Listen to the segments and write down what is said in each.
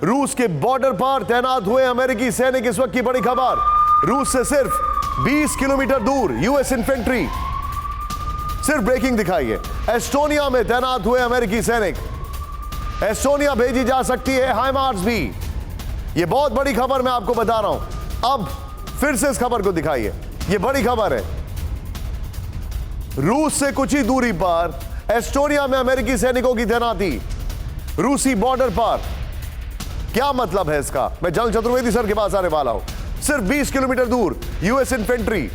रूस के बॉर्डर पर तैनात हुए अमेरिकी सैनिक। इस वक्त की बड़ी खबर, रूस से सिर्फ 20 किलोमीटर दूर यूएस इन्फेंट्री, सिर्फ ब्रेकिंग दिखाई है। एस्टोनिया में तैनात हुए अमेरिकी सैनिक, एस्टोनिया भेजी जा सकती है हाइमार्स भी। यह बहुत बड़ी खबर मैं आपको बता रहा हूं। अब फिर से इस खबर को दिखाइए, यह बड़ी खबर है। रूस से कुछ ही दूरी पर एस्टोनिया में अमेरिकी सैनिकों की तैनाती, रूसी बॉर्डर पर। क्या मतलब है इसका? मैं जनरल चतुर्वेदी सर के पास आने वाला हूं। सिर्फ 20 किलोमीटर दूर यूएस इन्फेंट्री,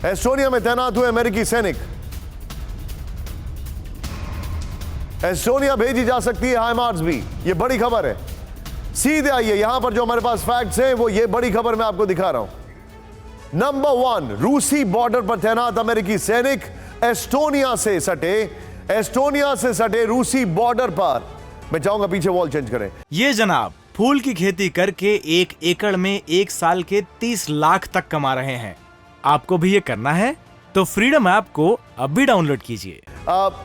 एस्टोनिया में तैनात हुए अमेरिकी सैनिक। एस्टोनिया भेजी जा सकती है हाइमार्स भी। यह बड़ी खबर है। सीधे आइए, यहां पर जो हमारे पास फैक्ट्स हैं वो ये बड़ी खबर मैं आपको दिखा रहा हूं। नंबर 1, रूसी बॉर्डर पर तैनात अमेरिकी सैनिक एस्टोनिया से सटे रूसी बॉर्डर पर। मैं चाहूंगा पीछे वॉल चेंज करें। ये जनाब फूल की खेती करके 1 एकड़ में 1 साल के 30 लाख तक कमा रहे हैं। आपको भी ये करना है तो फ्रीडम ऐप को अब भी डाउनलोड कीजिए।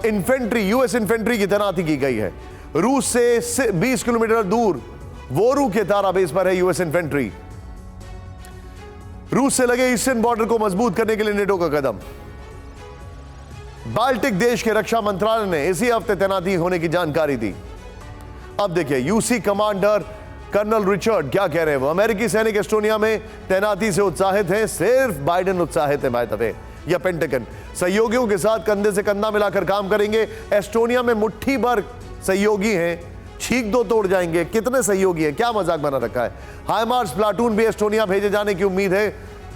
इन्फेंट्री, यूएस इन्फेंट्री की तैनाती की गई है। रूस से 20 किलोमीटर दूर वोरू के तारा बेस पर है यूएस इन्फेंट्री। रूस से लगे ईस्टर्न बॉर्डर को मजबूत करने के लिए नेटो का कदम। बाल्टिक देश के रक्षा मंत्रालय ने इसी हफ्ते तैनाती होने की जानकारी दी। अब देखिए यूसी कमांडर कर्नल रिचर्ड क्या कह रहे हैं। वो अमेरिकी सैनिक एस्टोनिया में तैनाती से उत्साहित हैं। सिर्फ बाइडेन उत्साहित है बाय द वे, या पेंटागन। सहयोगियों के साथ कंधे से कंधा मिलाकर काम करेंगे। एस्टोनिया में मुट्ठी भर सहयोगी हैं, छींक दो तोड़ जाएंगे। कितने सहयोगी हैं, क्या मजाक बना रखा है। हाइमार्स प्लाटून भी एस्टोनिया भेजे जाने की उम्मीद है।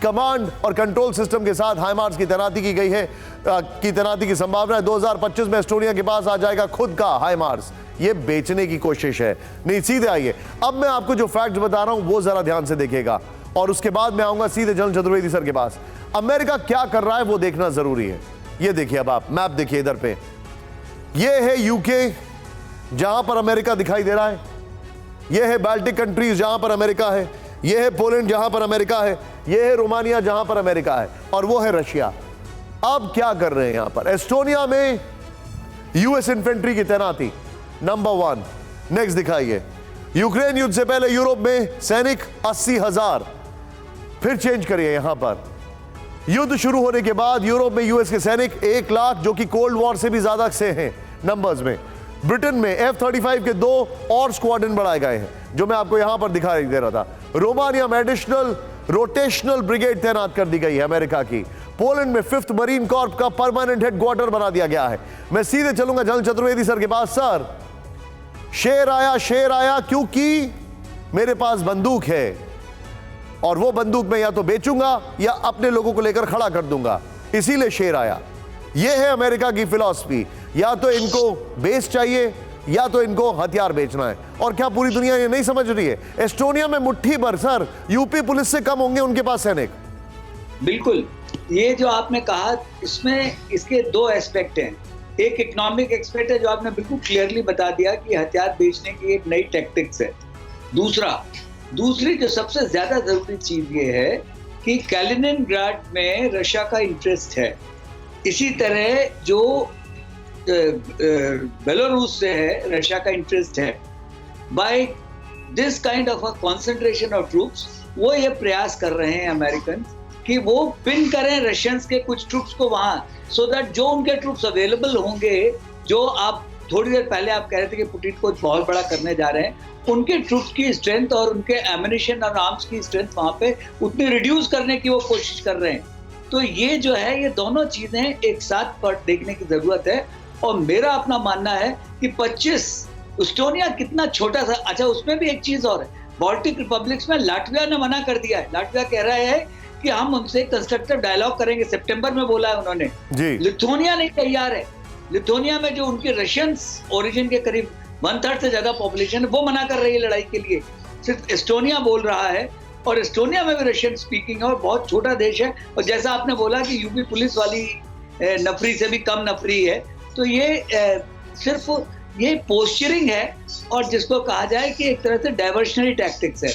कमांड और कंट्रोल सिस्टम के साथ हाइमार्स की तैनाती की गई है, की तैनाती की संभावना है। 2025 में एस्टोनिया के पास आ जाएगा खुद का हाइमार्स। ये बेचने की कोशिश है। नहीं, सीधे आइए, अब मैं आपको जो फैक्ट बता रहा हूं वो जरा ध्यान से देखिएगा, और उसके बाद मैं आऊंगा सीधे जनरल चतुर्वेदी सर के पास। अमेरिका क्या कर रहा है वो देखना जरूरी है। ये देखिए, अब आप मैप देखिए इधर पे, ये है यूके जहां पर अमेरिका दिखाई दे रहा है। ये है बाल्टिक कंट्रीज जहां पर अमेरिका है। ये है पोलैंड जहां पर अमेरिका है। ये है रोमानिया जहां पर अमेरिका है, और वो है रशिया। अब क्या कर रहे हैं यहां पर? एस्टोनिया में यूएस इन्फेंट्री की तैनाती, नंबर 1। नेक्स्ट दिखाइए, यूक्रेन युद्ध से पहले यूरोप में सैनिक 80,000। फिर चेंज करिए, यहां पर युद्ध शुरू होने के बाद यूरोप में यूएस के सैनिक 1 लाख, जो कि कोल्ड वॉर से भी ज्यादा से हैं नंबर्स में। ब्रिटेन में F-35 के 2 और स्क्वाड्रन बढ़ाए गए हैं, जो मैं आपको यहां पर दिखाई दे रहा था। रोमानिया में एडिशनल रोटेशनल ब्रिगेड तैनात कर दी गई है अमेरिका की। पोलैंड में 5th मरीन कॉर्प का परमानेंट हेडक्वार्टर बना दिया गया है। मैं सीधे चलूंगा जनरल चतुर्वेदी सर के पास। सर, शेर आया क्योंकि मेरे पास बंदूक है, और वो बंदूक मैं या तो बेचूंगा या अपने लोगों को लेकर खड़ा कर दूंगा, इसीलिए शेर आया। ये है अमेरिका की फिलॉसफी, या तो इनको बेस चाहिए या तो इनको हथियार बेचना है। और क्या पूरी दुनिया ये नहीं समझ रही है? एस्टोनिया में मुट्ठी भर, सर, यूपी पुलिस से कम होंगे उनके पास सैनिक। बिल्कुल, ये जो आपने कहा इसमें इसके 2 एस्पेक्ट हैं। एक इकोनॉमिक एस्पेक्ट है जो आपने बिल्कुल क्लियरली बता दिया कि हथियार बेचने की एक नई टैक्टिक्स है। दूसरी जो सबसे ज्यादा जरूरी चीज ये है कि कैलिनिनग्राड में रशिया का इंटरेस्ट है। इसी तरह जो बेलारूस से है, रशिया का इंटरेस्ट है। By this kind of a concentration of troops, वो ये प्रयास कर रहे हैं अमेरिकन कि वो पिन करें रशियंस के कुछ ट्रूप्स को वहां, सो दैट जो उनके ट्रूप्स अवेलेबल होंगे, जो आप थोड़ी देर पहले आप कह रहे थे कि पुतिन को बहुत बड़ा करने जा रहे हैं, उनके ट्रूप्स की स्ट्रेंथ और उनके एमिनिशन और आर्म्स की स्ट्रेंथ वहां पे उतनी रिड्यूस करने की वो कोशिश कर रहे हैं। तो ये जो है, ये दोनों चीजें एक साथ पर देखने की जरूरत है। और मेरा अपना मानना है कि 25 एस्टोनिया कितना छोटा सा, अच्छा उसमें भी एक चीज और है, बाल्टिक रिपब्लिक्स में लाटविया ने मना कर दिया है। लाटविया कह रहा है कि हम उनसे कंस्ट्रक्टिव डायलॉग करेंगे, सितंबर में बोला है उन्होंने। लिथुआनिया नहीं तैयार है। लिथुआनिया में जो उनके रशियंस ओरिजिन के करीब 1/3 से ज्यादा पॉपुलेशन है, वो मना कर रही है लड़ाई के लिए। सिर्फ एस्टोनिया बोल रहा है, और एस्टोनिया में भी रशियन स्पीकिंग है और बहुत छोटा देश है। और जैसा आपने बोला कि यूपी पुलिस वाली नफरी से भी कम नफरी है, तो ये सिर्फ ये पोस्चरिंग है, और जिसको कहा जाए कि एक तरह से डाइवर्शनरी टैक्टिक्स है।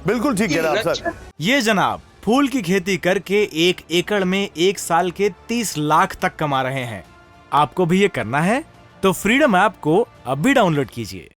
बिल्कुल ठीक है आप सर। ये जनाब फूल की खेती करके 1 एकड़ में 1 साल के 30 लाख तक कमा रहे हैं। आपको भी ये करना है तो फ्रीडम ऐप को अब भी डाउनलोड कीजिए।